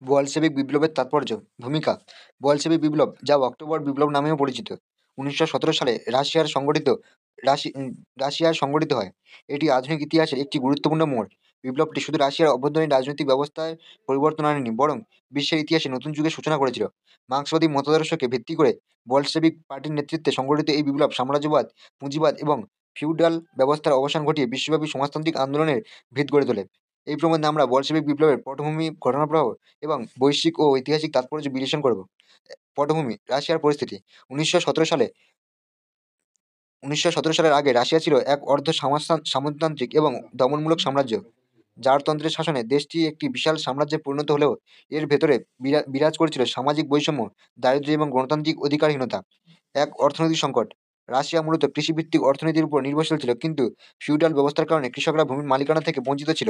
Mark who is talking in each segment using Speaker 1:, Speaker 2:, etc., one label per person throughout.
Speaker 1: Bolshevik বিপ্লবের তাৎপর্য, ভূমিকা। বলশেভিক বিপ্লব, যা অক্টোবর বিপ্লব নামেও পরিচিত, 1917 সালে রাশিয়ায় সংগঠিত হয়। এটি আধুনিক ইতিহাসের একটি গুরুত্বপূর্ণ মোড়। বিপ্লবটি শুধু রাশিয়ার অভ্যন্তরীণ রাজনৈতিক ব্যবস্থায় পরিবর্তন আনেনি, বরং বিশ্বের ইতিহাসে নতুন যুগের সূচনা করেছিল। মার্ক্সবাদী মতাদর্শকে ভিত্তি করে বলশেভিক পার্টির নেতৃত্বে সংগঠিত এই বিপ্লব সাম্রাজ্যবাদ, পুঁজিবাদ এবং ফিউডাল ব্যবস্থার অবসান ঘটিয়ে বিশ্বব্যাপী সমাজতান্ত্রিক আন্দোলনের ভিত গড়ে তোলে। এই প্রবন্ধে আমরা বলশেভিক বিপ্লবের পটভূমি, ঘটনাপ্রবাহ এবং বৈশ্বিক ও ঐতিহাসিক তাৎপর্য বিশ্লেষণ করব। পটভূমি: রাশিয়ার পরিস্থিতি। 1917 সালে 1917 সালের আগে রাশিয়া ছিল এক সামন্ততান্ত্রিক এবং দমনমূলক সাম্রাজ্য। জারতন্ত্রের শাসনে দেশটি একটি বিশাল সাম্রাজ্যে পরিণত হলেও এর ভেতরে বিরাজ করেছিল সামাজিক বৈষম্য, দারিদ্র্য এবং গণতান্ত্রিক অধিকারহীনতা। এক অর্থনৈতিক সংকট। রাশিয়া মূলত কৃষিভিত্তিক অর্থনীতির উপর নির্ভরশীল ছিল, কিন্তু ফিউডাল ব্যবস্থার কারণে কৃষকরা ভূমির মালিকানা থেকে বঞ্চিত ছিল।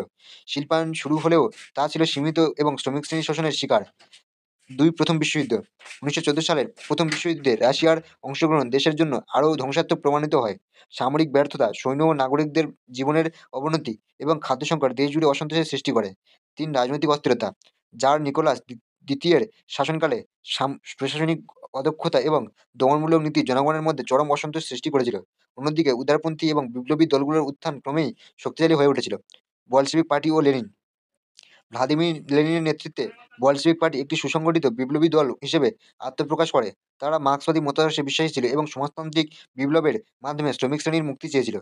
Speaker 1: শিল্পায়ন শুরু হলেও তা ছিল সীমিত এবং শ্রমিক শ্রেণীর শোষণের শিকার। প্রথম বিশ্বযুদ্ধ। 1914 সালের প্রথম বিশ্বযুদ্ধে রাশিয়ার অংশগ্রহণ দেশের জন্য আরও ধ্বংসাত্মক প্রমাণিত হয়। সামরিক ব্যর্থতা, সৈন্য ও নাগরিকদের জীবনের অবনতি এবং খাদ্য সংকট দেশ জুড়ে অসন্তোষের সৃষ্টি করে। রাজনৈতিক অস্থিরতা। জার নিকোলাস দ্বিতীয়ের শাসনকালে প্রশাসনিক অদক্ষতা এবং দমনমূলক নীতি জনগণের মধ্যে চরম অসন্তোষ সৃষ্টি করেছিল। অন্যদিকে উদারপন্থী এবং বিপ্লবী দলগুলোর উত্থান ক্রমেই শক্তিশালী হয়ে উঠেছিল। বলশেভিক পার্টি ও লেনিন। ভ্লাদিমির লেনিনের নেতৃত্বে বলশেভিক পার্টি একটি সুসংগঠিত বিপ্লবী দল হিসেবে আত্মপ্রকাশ করে। তারা মার্ক্সবাদী মতাদর্শে বিশ্বাসী ছিল এবং সমাজতান্ত্রিক বিপ্লবের মাধ্যমে শ্রমিক শ্রেণীর মুক্তি চেয়েছিল।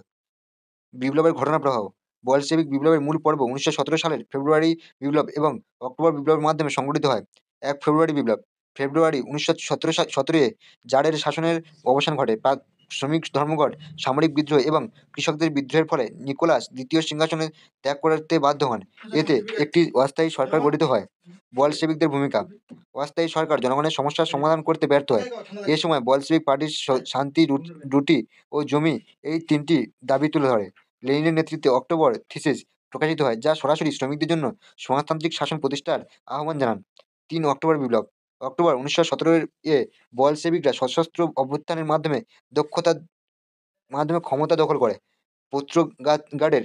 Speaker 1: বিপ্লবের ঘটনা প্রবাহ। বলশেভিক বিপ্লবের মূল পর্ব 1917 সালের ফেব্রুয়ারি বিপ্লব এবং অক্টোবর বিপ্লবের মাধ্যমে সংগঠিত হয়। ফেব্রুয়ারি বিপ্লব। ফেব্রুয়ারি 1917 জারের শাসনের অবসান ঘটে। শ্রমিক ধর্মঘট, সামরিক বিদ্রোহ এবং কৃষকদের বিদ্রোহের ফলে নিকোলাস দ্বিতীয় সিংহাসনে ত্যাগ করতে বাধ্য হন। এতে একটি অস্থায়ী সরকার গঠিত হয়। বলশেভিকদের ভূমিকা। অস্থায়ী সরকার জনগণের সমস্যার সমাধান করতে ব্যর্থ হয়। এ সময় বলশেভিক পার্টির শান্তি, রুটি ও জমি, এই তিনটি দাবি তুলে ধরে। লেনিনের নেতৃত্বে অক্টোবর থিসিস প্রকাশিত হয়, যা সরাসরি শ্রমিকদের জন্য সমাজতান্ত্রিক শাসন প্রতিষ্ঠার আহ্বান জানান। অক্টোবর বিপ্লব। অক্টোবর 1917 এ বলশেভিকরা সশস্ত্র অভ্যুত্থানের মাধ্যমে ক্ষমতা দখল করে। পেত্রোগ্রাদের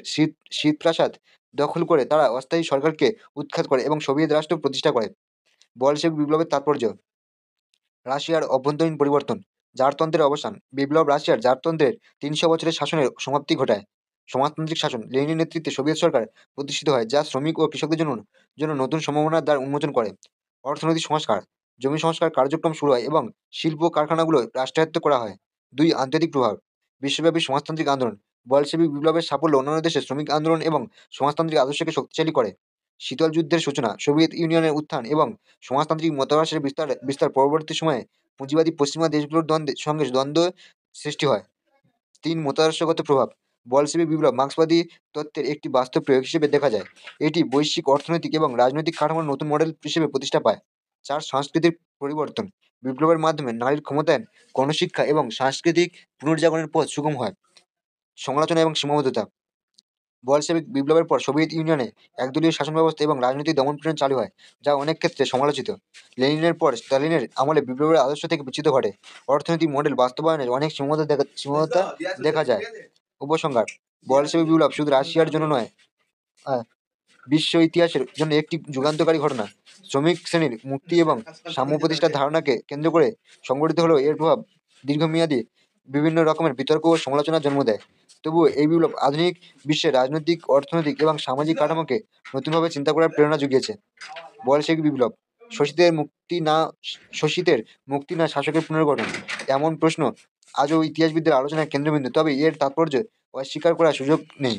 Speaker 1: শীতপ্রাসাদ দখল করে তারা অস্থায়ী সরকারকে উৎখাত করে এবং সোভিয়েত রাষ্ট্র প্রতিষ্ঠা করে। বলশেভিক বিপ্লবের তাৎপর্য। রাশিয়ার অভ্যন্তরীণ পরিবর্তন, জারতন্ত্রের অবসান। বিপ্লব রাশিয়ার জারতন্ত্রের 300 বছরের শাসনের সমাপ্তি ঘটায়। সমাজতান্ত্রিক শাসন। লেনিনের নেতৃত্বে সোভিয়েত সরকার প্রতিষ্ঠিত হয়, যা শ্রমিক ও কৃষকদের জন্য নতুন সম্ভাবনার দ্বার উন্মোচন করে। অর্থনৈতিক সংস্কার। জমি সংস্কার কার্যক্রম শুরু হয় এবং শিল্প কারখানাগুলো রাষ্ট্রায়ত্ত করা হয়। আন্তর্জাতিক প্রভাব। বিশ্বব্যাপী সমাজতান্ত্রিক আন্দোলন। বলশেভিক বিপ্লবের সাফল্য অন্যান্য দেশে শ্রমিক আন্দোলন এবং সমাজতান্ত্রিক আদর্শকে শক্তিশালী করে। শীতল যুদ্ধের সূচনা, সোভিয়েত ইউনিয়নের উত্থান এবং সমাজতান্ত্রিক মতাদর্শের বিস্তার পরবর্তী সময়ে পুঁজিবাদী পশ্চিমা দেশগুলোর সঙ্গে দ্বন্দ্ব সৃষ্টি হয়। মতাদর্শগত প্রভাব। বলশেভিক বিপ্লব মার্ক্সবাদী তত্ত্বের একটি বাস্তব প্রয়োগ হিসেবে দেখা যায়। এটি বৈশ্বিক অর্থনৈতিক এবং রাজনৈতিক কাঠামোর নতুন মডেল হিসেবে প্রতিষ্ঠা পায়। সাংস্কৃতিক পরিবর্তন। বিপ্লবের মাধ্যমে নারীর ক্ষমতায়ন, গণশিক্ষা এবং সাংস্কৃতিক পুনর্জাগরণের পথ সুগম হয়। সমালোচনা এবং সীমাবদ্ধতা। বলশেভিক বিপ্লবের পর সোভিয়েত ইউনিয়নে একদলীয় শাসন ব্যবস্থা এবং রাজনৈতিক দমনপীড়ন চালু হয়, যা অনেক ক্ষেত্রে সমালোচিত। লেনিনের পর স্টালিনের আমলে বিপ্লবের আদর্শ থেকে বিচ্যুত ঘটে। অর্থনৈতিক মডেল বাস্তবায়নের অনেক সীমাবদ্ধতা দেখা যায়। উপসংহার: বলশেভিক বিপ্লব শুধু রাশিয়ার জন্য নয়, বিশ্ব ইতিহাসের জন্য একটি যুগান্তকারী ঘটনা। শ্রমিক শ্রেণীর মুক্তি এবং সাম্য প্রতিষ্ঠার ধারণাকে কেন্দ্র করে সংগঠিত হলেও এর প্রভাব দীর্ঘমেয়াদী বিভিন্ন রকমের বিতর্ক ও সমালোচনার জন্ম দেয়। তবুও এই বিপ্লব আধুনিক বিশ্বের রাজনৈতিক, অর্থনৈতিক এবং সামাজিক কাঠামোকে নতুনভাবে চিন্তা করার প্রেরণা জুগিয়েছে। বলশেভিক বিপ্লব। শোষিতের মুক্তি না শাসকের পুনর্গঠন, এমন প্রশ্ন আজও ইতিহাসবিদদের আলোচনার কেন্দ্রবিন্দু। তবে এর তাৎপর্য অস্বীকার করার সুযোগ নেই।